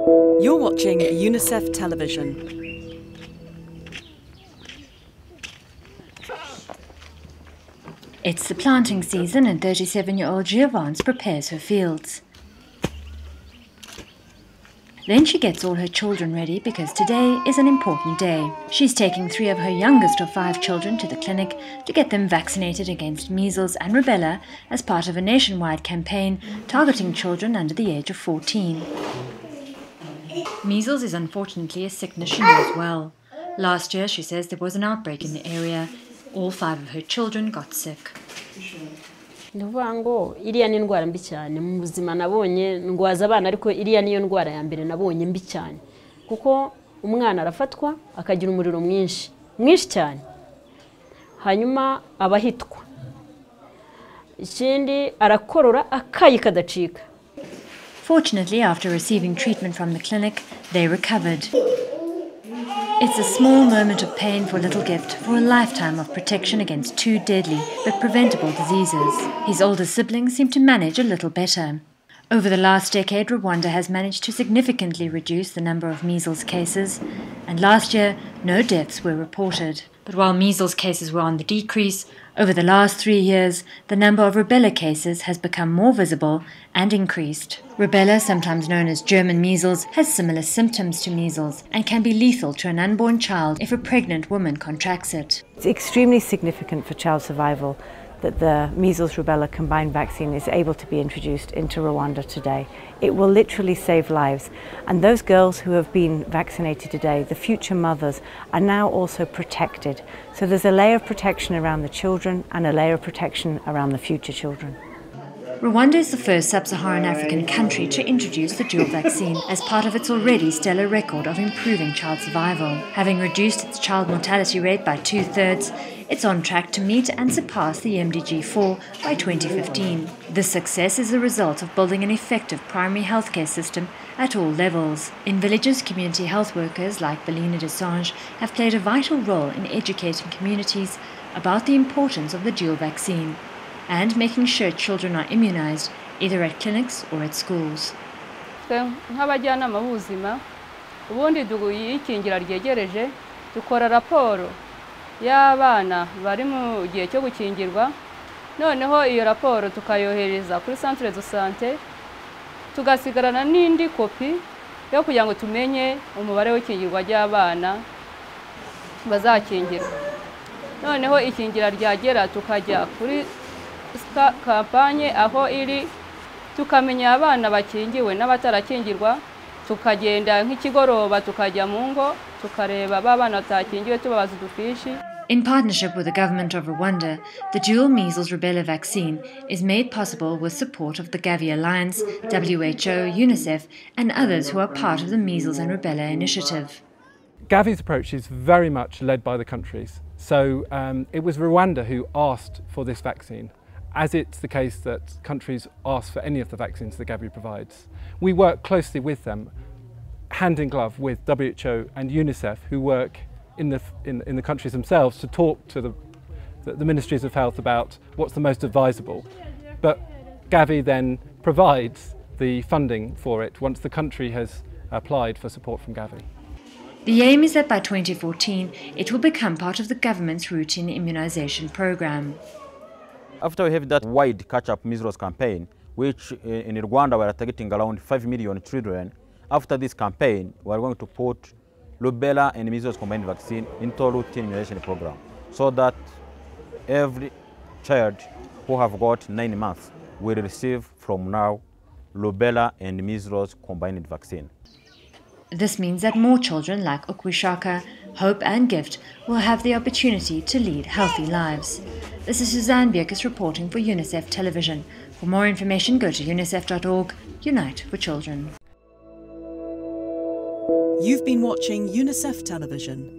You're watching UNICEF Television. It's the planting season and 37-year-old Giovanni prepares her fields. Then she gets all her children ready because today is an important day. She's taking 3 of her youngest of 5 children to the clinic to get them vaccinated against measles and rubella as part of a nationwide campaign targeting children under the age of 14. Measles is unfortunately a sickness she knows well. Last year, she says, there was an outbreak in the area. All 5 of her children got sick. Ndavuga ngo iriya ni indwara mbi cyane mu buzima nabonye ndwaza abana ariko iriya niyo ndwara ya mbere nabonye mbi cyane kuko umwana arafatwa akagira umuriro mwinshi cyane hanyuma abahitwa ikindi arakorora akayi kadacika. Fortunately, after receiving treatment from the clinic, they recovered. It's a small moment of pain for little Gift for a lifetime of protection against 2 deadly but preventable diseases. His older siblings seem to manage a little better. Over the last decade, Rwanda has managed to significantly reduce the number of measles cases, and last year, no deaths were reported. But while measles cases were on the decrease, over the last 3 years, the number of rubella cases has become more visible and increased. Rubella, sometimes known as German measles, has similar symptoms to measles and can be lethal to an unborn child if a pregnant woman contracts it. It's extremely significant for child survival that the measles-rubella combined vaccine is able to be introduced into Rwanda today. It will literally save lives. And those girls who have been vaccinated today, the future mothers, are now also protected. So there's a layer of protection around the children and a layer of protection around the future children. Rwanda is the first sub-Saharan African country to introduce the dual vaccine as part of its already stellar record of improving child survival. Having reduced its child mortality rate by 2/3, it's on track to meet and surpass the MDG-4 by 2015. This success is the result of building an effective primary healthcare system at all levels. In villages, community health workers like Belina Desange have played a vital role in educating communities about the importance of the dual vaccine and making sure children are immunized either at clinics or at schools. Nk'abajyanama b'ubuzima ubundi ikingira ryegereje dukora raporo y'abana bari mu gihe cyo gukingirwa, noneho iyo raporo tukayohereza kuri centre de santé tugasigarana n'indi kopi yo kugira ngo tumenye umubare w'ikingirwa ry'abana bazakingirwa. Noneho ikingira ryagera tukajya kuri kampanye aho iri tukamenya abana bakingiwe n'abatarakingirwa, tukagenda nk'ikigoroba tukajya mu ngo tukareba babana batakingiwe tubabaza udufishi. In partnership with the government of Rwanda, the dual measles-rubella vaccine is made possible with support of the Gavi Alliance, WHO, UNICEF and others who are part of the Measles and Rubella initiative. Gavi's approach is very much led by the countries. So it was Rwanda who asked for this vaccine, as it's the case that countries ask for any of the vaccines that Gavi provides. We work closely with them, hand in glove with WHO and UNICEF, who work in the countries themselves to talk to the ministries of health about what's the most advisable. But Gavi then provides the funding for it once the country has applied for support from Gavi. The aim is that by 2014 it will become part of the government's routine immunization program. After we have that wide catch-up measles campaign, which in Rwanda we are targeting around 5 million children, after this campaign we are going to put rubella and measles combined vaccine into a routine immunization program so that every child who have got 9 months will receive from now rubella and measles combined vaccine. This means that more children like Ukwishaka, Hope and Gift will have the opportunity to lead healthy lives. This is Suzanne Bierkes reporting for UNICEF Television. For more information, go to unicef.org. Unite for Children. You've been watching UNICEF Television.